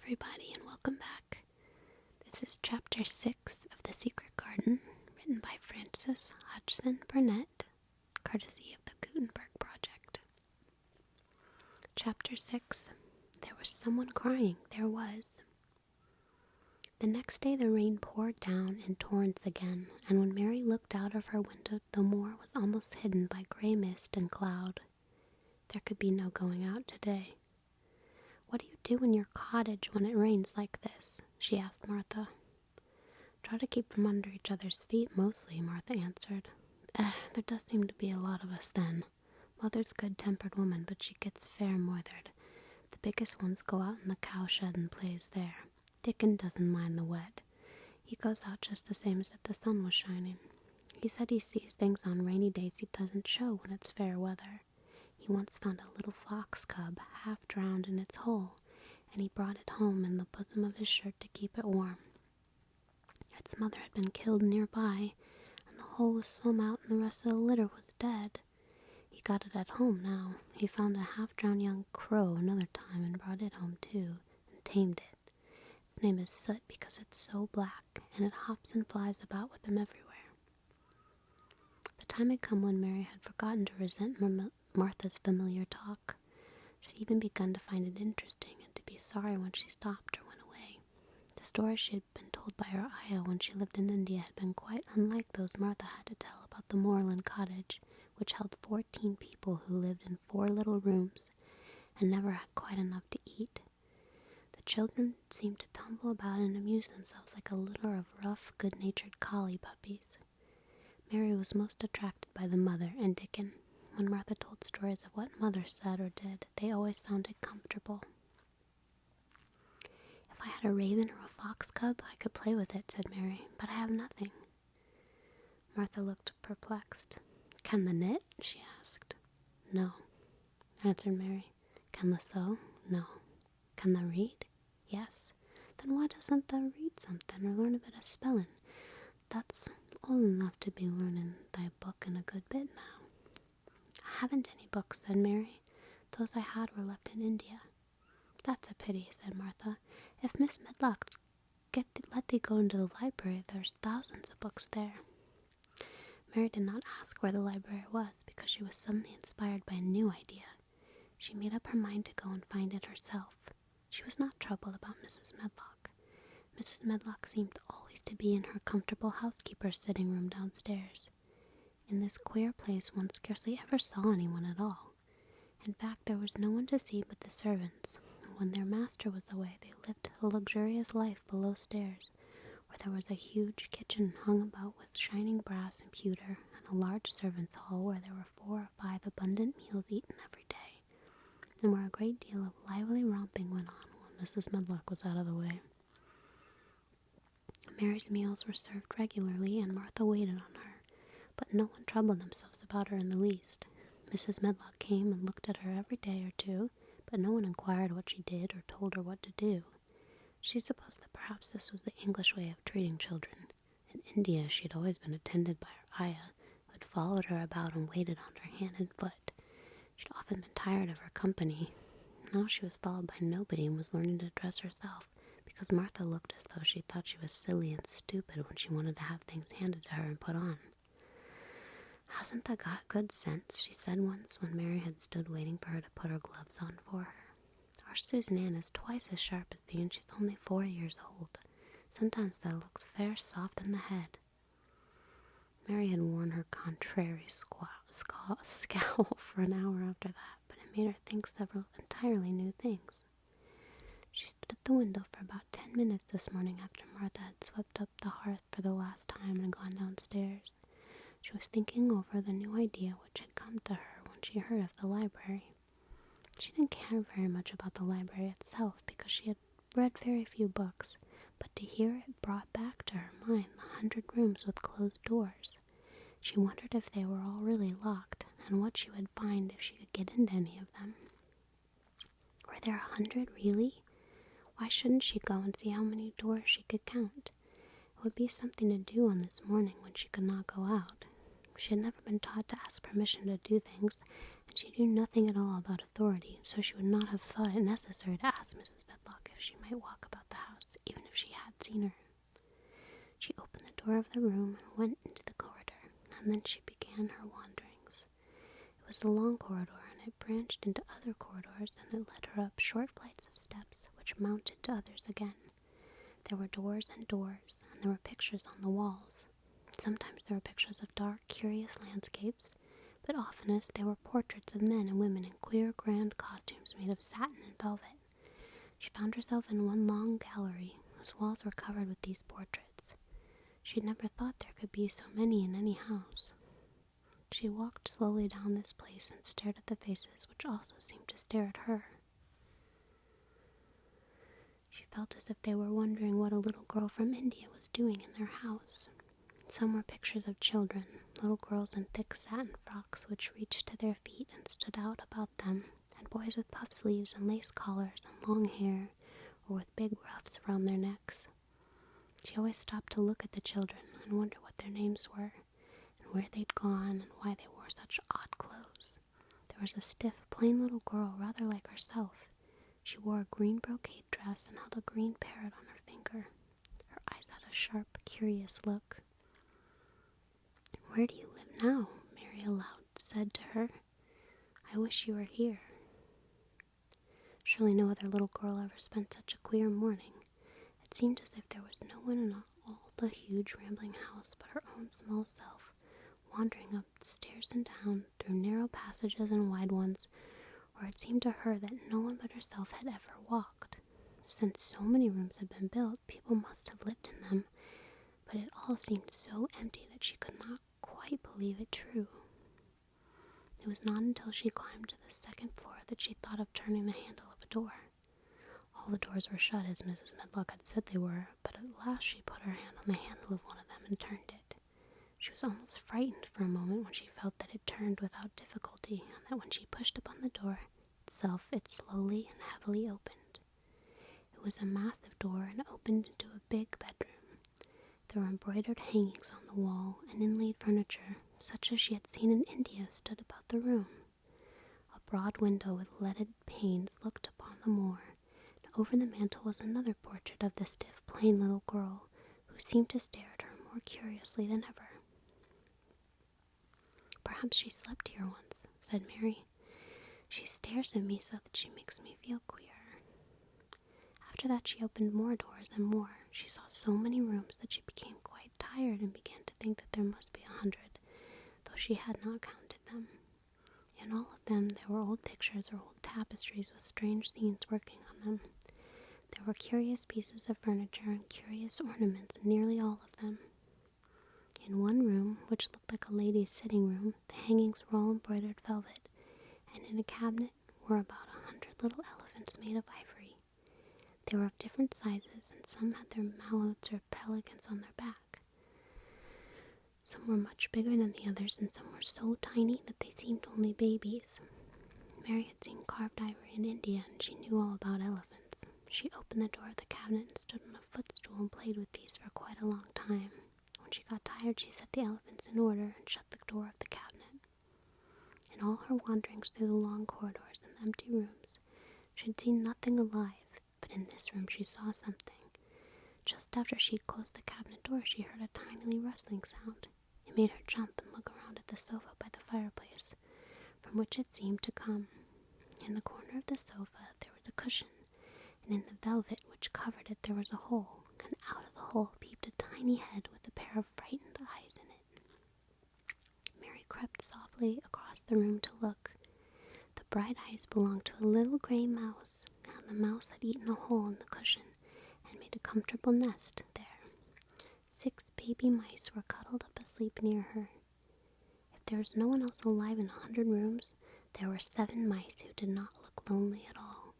everybody, and welcome back. This is Chapter 6 of The Secret Garden, written by Francis Hodgson Burnett, courtesy of the Gutenberg Project. Chapter 6. There was someone crying. There was. The next day the rain poured down in torrents again, and when Mary looked out of her window, the moor was almost hidden by gray mist and cloud. There could be no going out today. "What do you do in your cottage when it rains like this?" she asked Martha. "Try to keep from under each other's feet, mostly," Martha answered. There does seem to be a lot of us then. Mother's a good-tempered woman, but she gets fair moithered. The biggest ones go out in the cowshed and plays there. Dickon doesn't mind the wet. He goes out just the same as if the sun was shining. He said he sees things on rainy days he doesn't show when it's fair weather. He once found a little fox cub half drowned in its hole, and he brought it home in the bosom of his shirt to keep it warm. Its mother had been killed nearby, and the hole was swum out and the rest of the litter was dead. He got it at home now. He found a half-drowned young crow another time and brought it home too, and tamed it. Its name is Soot because it's so black, and it hops and flies about with him everywhere. The time had come when Mary had forgotten to resent Martha's familiar talk. She had even begun to find it interesting and to be sorry when she stopped or went away. The stories she had been told by her ayah when she lived in India had been quite unlike those Martha had to tell about the moorland cottage, which held 14 people who lived in 4 little rooms and never had quite enough to eat. The children seemed to tumble about and amuse themselves like a litter of rough, good-natured collie puppies. Mary was most attracted by the mother and Dickon. When Martha told stories of what Mother said or did, they always sounded comfortable. "If I had a raven or a fox cub, I could play with it," said Mary, "but I have nothing." Martha looked perplexed. "Can the knit?" she asked. "No," answered Mary. "Can the sew?" "No." "Can the read?" "Yes." "Then why doesn't the read something or learn a bit of spelling? That's old enough to be learning thy book in a good bit now." "I haven't any books," said Mary. "Those I had were left in India." "That's a pity," said Martha. "If Miss Medlock let thee go into the library, there's thousands of books there." Mary did not ask where the library was because she was suddenly inspired by a new idea. She made up her mind to go and find it herself. She was not troubled about Mrs. Medlock. Mrs. Medlock seemed always to be in her comfortable housekeeper's sitting room downstairs. In this queer place one scarcely ever saw anyone at all. In fact, there was no one to see but the servants, and when their master was away they lived a luxurious life below stairs, where there was a huge kitchen hung about with shining brass and pewter, and a large servants' hall where there were 4 or 5 abundant meals eaten every day, and where a great deal of lively romping went on when Mrs. Medlock was out of the way. Mary's meals were served regularly, and Martha waited on her. But no one troubled themselves about her in the least. Mrs. Medlock came and looked at her every day or two, but no one inquired what she did or told her what to do. She supposed that perhaps this was the English way of treating children. In India she had always been attended by her ayah, who had followed her about and waited on her hand and foot. She had often been tired of her company. Now she was followed by nobody and was learning to dress herself, because Martha looked as though she thought she was silly and stupid when she wanted to have things handed to her and put on. "Hasn't thou got good sense?" she said once when Mary had stood waiting for her to put her gloves on for her. "Our Susan Ann is twice as sharp as thee, and she's only 4 years old. Sometimes thou looks fair soft in the head." Mary had worn her contrary scowl for an hour after that, but it made her think several entirely new things. She stood at the window for about 10 minutes this morning after Martha had swept up the hearth for the last time and gone downstairs. She was thinking over the new idea which had come to her when she heard of the library. She didn't care very much about the library itself because she had read very few books, but to hear it brought back to her mind the 100 rooms with closed doors. She wondered if they were all really locked, and what she would find if she could get into any of them. Were there 100 really? Why shouldn't she go and see how many doors she could count? It would be something to do on this morning when she could not go out. She had never been taught to ask permission to do things, and she knew nothing at all about authority, so she would not have thought it necessary to ask Mrs. Medlock if she might walk about the house, even if she had seen her. She opened the door of the room and went into the corridor, and then she began her wanderings. It was a long corridor, and it branched into other corridors, and it led her up short flights of steps, which mounted to others again. There were doors and doors, and there were pictures on the walls. Sometimes there were pictures of dark, curious landscapes, but oftenest they were portraits of men and women in queer, grand costumes made of satin and velvet. She found herself in one long gallery, whose walls were covered with these portraits. She had never thought there could be so many in any house. She walked slowly down this place and stared at the faces, which also seemed to stare at her. She felt as if they were wondering what a little girl from India was doing in their house. Some were pictures of children, little girls in thick satin frocks which reached to their feet and stood out about them, and boys with puff sleeves and lace collars and long hair, or with big ruffs around their necks. She always stopped to look at the children and wonder what their names were, and where they'd gone, and why they wore such odd clothes. There was a stiff, plain little girl rather like herself. She wore a green brocade dress and held a green parrot on her finger. Her eyes had a sharp, curious look. "Where do you live now?" Mary aloud said to her. "I wish you were here." Surely no other little girl ever spent such a queer morning. It seemed as if there was no one in all the huge rambling house but her own small self, wandering up stairs and down, through narrow passages and wide ones, where it seemed to her that no one but herself had ever walked. Since so many rooms had been built, people must have lived in them, but it all seemed so empty that she could not quite believe it true. It was not until she climbed to the second floor that she thought of turning the handle of a door. All the doors were shut, as Mrs. Medlock had said they were, but at last she put her hand on the handle of one of them and turned it. She was almost frightened for a moment when she felt that it turned without difficulty, and that when she pushed upon the door itself, it slowly and heavily opened. It was a massive door and opened into a big bedroom. There were embroidered hangings on the wall, and inlaid furniture, such as she had seen in India, stood about the room. A broad window with leaded panes looked upon the moor, and over the mantel was another portrait of the stiff, plain little girl, who seemed to stare at her more curiously than ever. "Perhaps she slept here once," said Mary. "She stares at me so that she makes me feel queer." After that she opened more doors and more. She saw so many rooms that she became quite tired and began to think that there must be 100, though she had not counted them. In all of them there were old pictures or old tapestries with strange scenes working on them. There were curious pieces of furniture and curious ornaments in nearly all of them. In one room, which looked like a lady's sitting room, the hangings were all embroidered velvet, and in a cabinet were about 100 little elephants made of ivory. They were of different sizes, and some had their mallets or pelicans on their back. Some were much bigger than the others, and some were so tiny that they seemed only babies. Mary had seen carved ivory in India, and she knew all about elephants. She opened the door of the cabinet and stood on a footstool and played with these for quite a long time. When she got tired, she set the elephants in order and shut the door of the cabinet. In all her wanderings through the long corridors and the empty rooms, she had seen nothing alive. But in this room she saw something. Just after she had closed the cabinet door, she heard a tiny rustling sound. It made her jump and look around at the sofa by the fireplace, from which it seemed to come. In the corner of the sofa there was a cushion, and in the velvet which covered it there was a hole, and out of the hole peeped a tiny head with a pair of frightened eyes in it. Mary crept softly across the room to look. The bright eyes belonged to a little gray mouse. The mouse had eaten a hole in the cushion and made a comfortable nest there. 6 baby mice were cuddled up asleep near her. If there was no one else alive in 100 rooms, there were 7 mice who did not look lonely at all.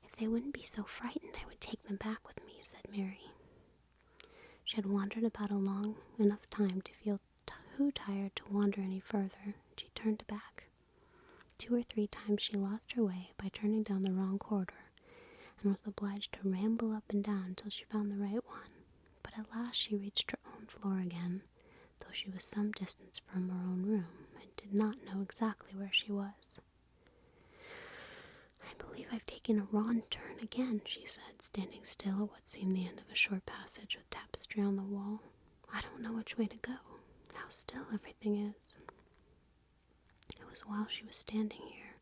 "If they wouldn't be so frightened, I would take them back with me," said Mary. She had wandered about a long enough time to feel too tired to wander any further. She turned back. 2 or 3 times she lost her way by turning down the wrong corridor, and was obliged to ramble up and down until she found the right one. But at last she reached her own floor again, though she was some distance from her own room and did not know exactly where she was. "I believe I've taken a wrong turn again," she said, standing still at what seemed the end of a short passage with tapestry on the wall. "I don't know which way to go. How still everything is." It was while she was standing here,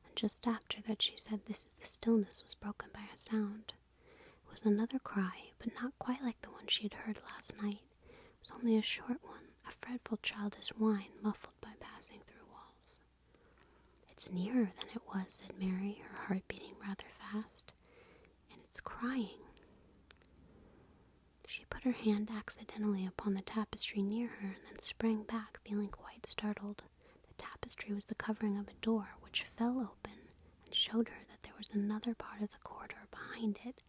and just after that she said the stillness was broken by a sound. It was another cry, but not quite like the one she had heard last night. It was only a short one, a fretful childish whine muffled by passing through walls. "It's nearer than it was," said Mary, her heart beating rather fast. "And it's crying." She put her hand accidentally upon the tapestry near her and then sprang back, feeling quite startled. The tapestry was the covering of a door, which fell open and showed her that there was another part of the corridor behind it,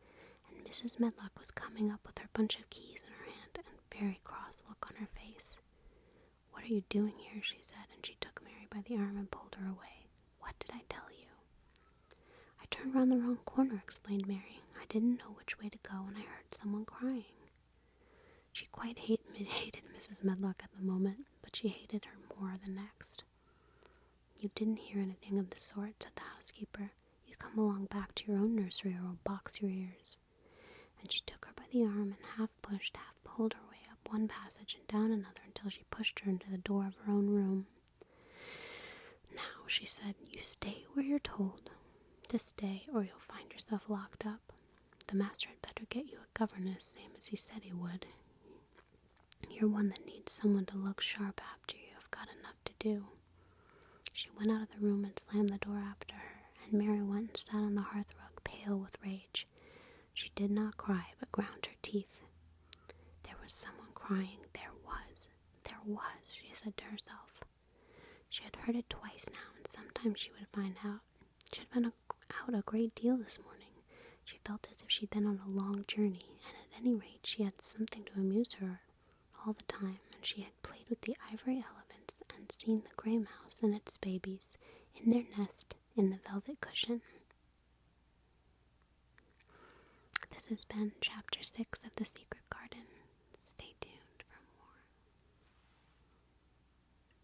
and Mrs. Medlock was coming up with her bunch of keys in her hand and a very cross look on her face. "What are you doing here?" she said, and she took Mary by the arm and pulled her away. "What did I tell you?" "I turned round the wrong corner," explained Mary. "I didn't know which way to go, and I heard someone crying." She quite hated Mrs. Medlock at the moment, but she hated her more the next. "You didn't hear anything of the sort," said the housekeeper. "You come along back to your own nursery or I'll box your ears." And she took her by the arm and half pushed, half pulled her way up one passage and down another until she pushed her into the door of her own room. "Now," she said, "you stay where you're told to stay or you'll find yourself locked up. The master had better get you a governess, same as he said he would. You're one that needs someone to look sharp after you. I've got enough to do." She went out of the room and slammed the door after her, and Mary went and sat on the hearthrug, pale with rage. She did not cry, but ground her teeth. There was someone crying. There was, she said to herself. She had heard it twice now, and sometime she would find out. She had been out a great deal this morning. She felt as if she'd been on a long journey, and at any rate she had something to amuse her all the time, and she had played with the ivory elephants and seen the gray mouse and its babies in their nest in the velvet cushion. This has been Chapter 6 of The Secret Garden.